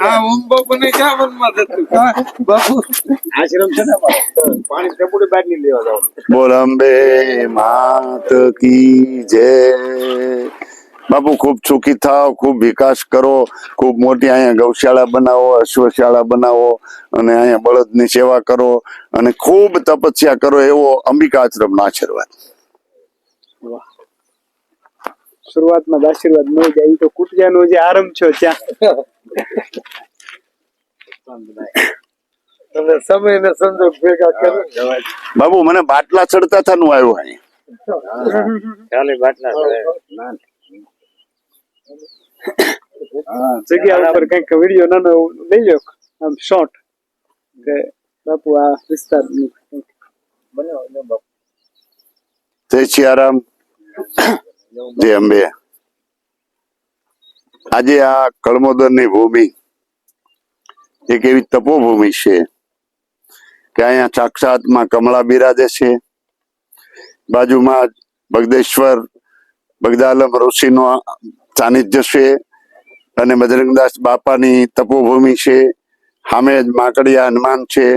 આ ઓમ બાપુ ને ક્યાં મનમાં થતું બાપુ આશ્રમ છે ને પાણી ટપુડી બહાર ની લેવા જાવ. બોલ અંબે માત કી જય. બાપુ ખૂબ સુખી થાવ, ખૂબ વિકાસ કરો, ખૂબ મોટી અહીંયા ગૌશાળા બનાવો, અશ્વશાળા બનાવો અને અહીંયા બળદની સેવા કરો અને ખૂબ તપસ્યા કરો એવો અંબિકા આશ્રમનો આશીર્વાદ. શરૂઆતમાં આશીર્વાદ ન જાય તો કુટિયાનો જે આરંભ છે ત્યાં તમે સમય ને સંજોગ ભેગા કરો. બાબુ મને બાટલા ચડતા થવાનું આવ્યો જગ્યા ઉપર કઈક વિડીયો નાનો લઈ લો આમ શોર્ટ કે બાપુ આ વિસ્તાર જય સિયારામ, જય અંબે. આજે આ કળમોદરની ભૂમિ એક એવી તપોભૂમિ છે કે અહીંયા સાક્ષાતમાં કમળા બિરાજે છે. બાજુમાં બગદેશ્વર બગદાલમ ઋષિનો સાનિધ્ય છે અને બજરંગદાસ બાપાની તપોભૂમિ છે. સામે જ માકડિયા હનુમાન છે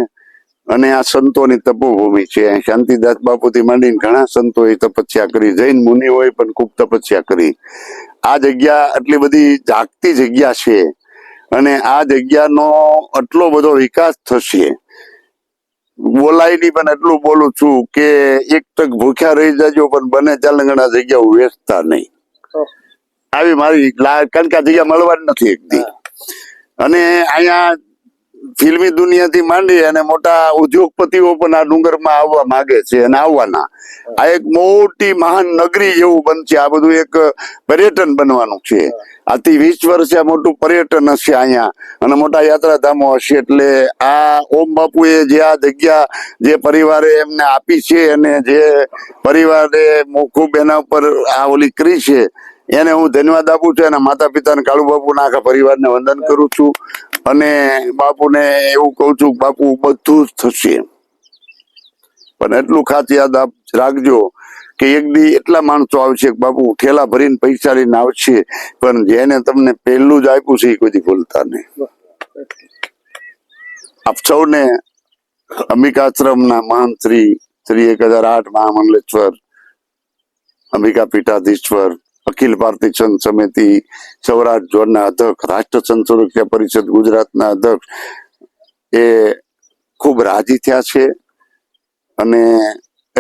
અને આ સંતોની તપોભૂમિ છે. શાંતિદાસ બાપુથી માંડીને ઘણા સંતોએ તપસ્યા કરી, જૈન મુનિઓએ પણ ખૂબ તપસ્યા કરી. આ જગ્યા આટલી બધી જાગતી જગ્યા છે અને આ જગ્યાનો આટલો બધો વિકાસ થશે બોલાય નહીં, પણ એટલું બોલું છું કે એક તક ભૂખ્યા રહી જજો પણ બને ચાલંગણા જગ્યાઓ વેચતા નહીં. આવી મારી કારણ કે આ જગ્યા મળવાની નથી એક દી. અને અહીંયા ફિલ્મી દુનિયાથી માંડી અને મોટા ઉદ્યોગપતિઓ પણ આ ડુંગરમાં આવવા માંગે છે અને આવવાના. આ એક મોટી મહાન નગરી જેવું બનશે. આ બધું એક પર્યટન બનવાનું છે. આથી 20 વર્ષે મોટું પર્યટન હશે અહીંયા અને મોટા યાત્રાધામો હશે. એટલે આ ઓમ બાપુએ જે આ જગ્યા જે પરિવારે એમને આપી છે અને જે પરિવારે ખૂબ એના ઉપર આ ઓલી કરી છે એને હું ધન્યવાદ આપું છું. એના માતા પિતાને, કાળુ બાપુના આખા પરિવારને વંદન કરું છું અને બાપુને એવું કહું છું બાપુ બધું જ થશે. પણ એટલું ખાસ યાદ રાખજો કે એક દી એટલા માણસો આવશે કે બાપુ ઠેલા ભરીને પૈસા લઈને આવશે, પણ જેને તમને પહેલું જ આપ્યું છે એ કોઈ ભૂલતા નહીં. આપ સૌને અંબિકાશ્રમના મહાન શ્રી 1008 મહામંડલેશ્વર અંબિકા પીઠાધીશ્વર અખિલ ભારતીય સંત સમિતિ સૌરાષ્ટ્ર ઝોનના અધ્યક્ષ, રાષ્ટ્ર સંત સુરક્ષા પરિષદ ગુજરાતના અધ્યક્ષ એ ખૂબ રાજી થયા છે. અને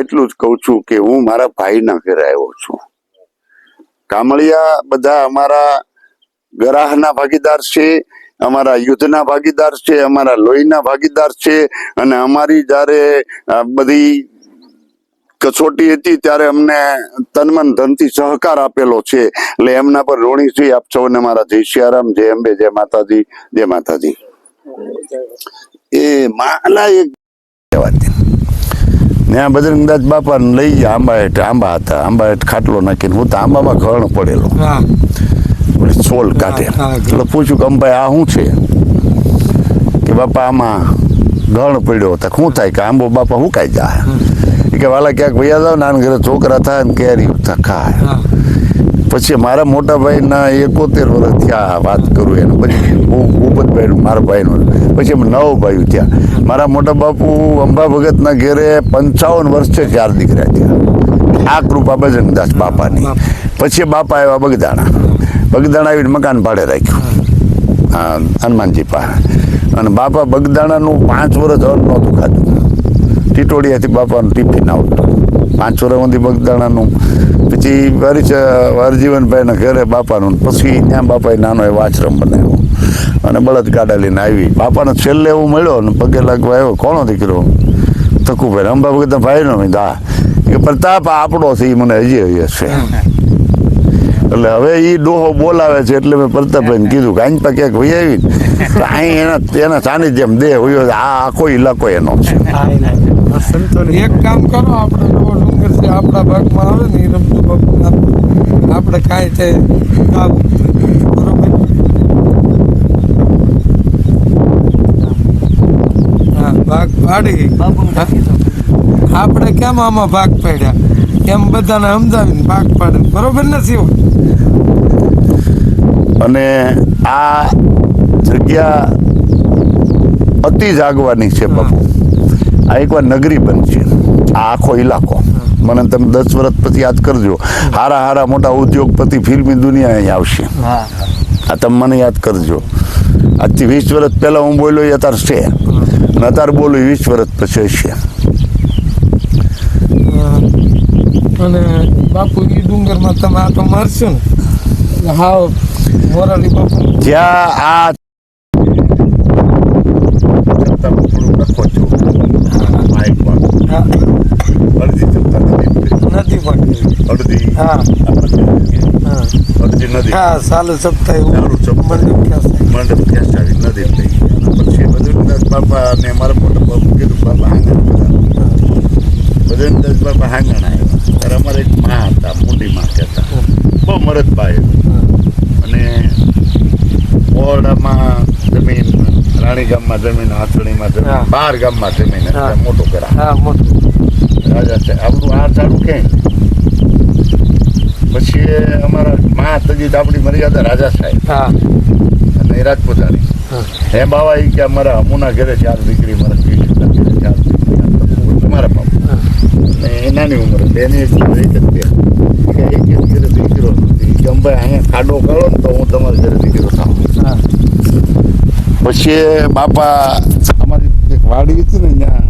એટલું જ કહું છું કે હું મારા ભાઈના ઘરે આવ્યો છું. કામળિયા બધા અમારા ગરાહના ભાગીદાર છે, અમારા યુદ્ધના ભાગીદાર છે, અમારા લોહીના ભાગીદાર છે અને અમારી જયારે બધી કસોટી હતી ત્યારે અમને તનમન ધનથી સહકાર આપેલો છે. એટલે એમના પર ઋણી છે. આપ સૌને મારા જય સિયારામ, જય અંબે, જય માતાજી, જય માતાજી. એ માલા એક ત્યાં બજરંગદાસ બાપા લઈ ગયા આંબા હેઠ. આંબા હતા, આંબા હેઠ ખાટલો નાખીને હું તો આંબામાં ઘણ પડેલો, સોલ કાઢે. એટલે પૂછ્યું કે અંબાઈ આ શું છે? કે બાપા આમાં ઘણ પડ્યો. તો શું થાય? કે આંબો બાપા શું કાંઈ જાય કે વાલા ક્યાંક ભૈયા જાવ ને આને ઘરે છોકરા થાય ને કેરી ખાય. પછી મારા મોટા ભાઈના 71 વર્ષ થયા વાત કરું એને. પછી ભૂપતભાઈનું મારા ભાઈનું પછી 9 ભાઈઓ થયા. મારા મોટા બાપુ અંબા ભગતના ઘેરે 55 વર્ષે 4 દીકરા થયા. આ કૃપા બજરંગદાસ બાપાની. પછી બાપા આવ્યા બગદાણા. બગદાણા આવીને મકાન ભાડે રાખ્યું હનુમાનજી પાસે. અને બાપા બગદાણાનું 5 વર્ષ અન્ન નહોતું ખાધું. ટીટોડિયાથી બાપાનું ટિફિન આવતું 5 વર્ષ સુધી બગદાણાનું. પછી હરજીવનભાઈના ઘરે બાપાનું. પછી ત્યાં બાપાએ નાનો એવો આશ્રમ બનાવ્યો અને બળદ ગાડા લઈને આવી. બાપાને છેલ્લે એવું મળ્યો ને પગે લાગવા આવ્યો. કોનો દીકરો? તકુભાઈ. અંબા ભગતના ભાઈનો. હા કે પ્રતાપ આપણો છે એ મને હજી છે. એટલે હવે એ ડોહો બોલાવે છે એટલે મેં પ્રતાપભાઈને કીધું કે આઈ પા ક્યાંક વહી આવી ને અહીં એના સાનિધ્યમ દેહ હોય. આ આખો ઇલાકો એનો છે. એક કામ કરો, આપણે નવો ડુંગર છે આપણા ભાગમાં આવે ને એ રમતું બાપુ આપણે કાંઈ થાય બરોબર. હા ભાગ પાડી આપણે કેમ આમાં ભાગ પાડ્યા એમ બધાને સમજાવીને ભાગ પાડે બરોબર નથી. અને આ જગ્યા અતિ જાગવાની છે બાપુ. આ એકવાર નગરી બનશે આ આખો ઇલાકો. મને તમે 10 વર્ષ પછી યાદ કરજો. હારા મોટા ઉદ્યોગપતિ ફિલ્મી દુનિયા અહીં આવશે. હા આ તમે મને યાદ કરજો. આજથી 20 વર્ષ પહેલા હું બોલ્યો એ અત્યારે છે, અને અત્યારે બોલું 20 વર્ષ પછી છે. અને બાપુ એ ડુંગરમાં તમે આટો મારશો ને એટલે હાવ મોરારી બાપુ જ્યાં આ થોડું લખો છો માઇકમાં હા, અડધી જનતા નદી પણ અડધી હા હા અડધી નદી હા સાલું સપ્તાહ એવું સારું સપ્તાહ. મંડપ ક્યાં મંડપ ક્યાં આવી નદી થઈ ગયા. પછી બધું બાપા અને મારા મોટા બાપુ કીધું બાપા હાંગણ બધા બાપા હાંગણ આવ્યા. ત્યારે અમારે એક માં હતા, મોટી માં કહેતા, બહુ મરદભાઈ અને ઓરડામાં જમીન, રાણી ગામમાં જમીન, આથણીમાં હા. જમીન, 12 ગામમાં જમીન, હા. એટલે મોટું કરા હા મોટું રાજા છે. આપણું આ ચાલુ ક્યાંય પછી અમારા માં તજી આપણી મર્યાદા રાજા સાહેબ હા અને એ રાજપૂતાણી. હા હે બાવા એ કે અમારા અમુના ઘરે 4 દીકરી, મારા પીઠના ઘરે 4 દીકરી, આ તપુ તમારા બાપુ. હા અને નાની ઉંમરે બેને એક જ બે કે એક ઘરે દીકરો નથી કે અંબાઈ અહીંયા ખાડો કરો ને તો હું તમારા ઘરે દીકરો થાઉં. હા પછી બાપા અમારી એક વાડી હતી ને ત્યાં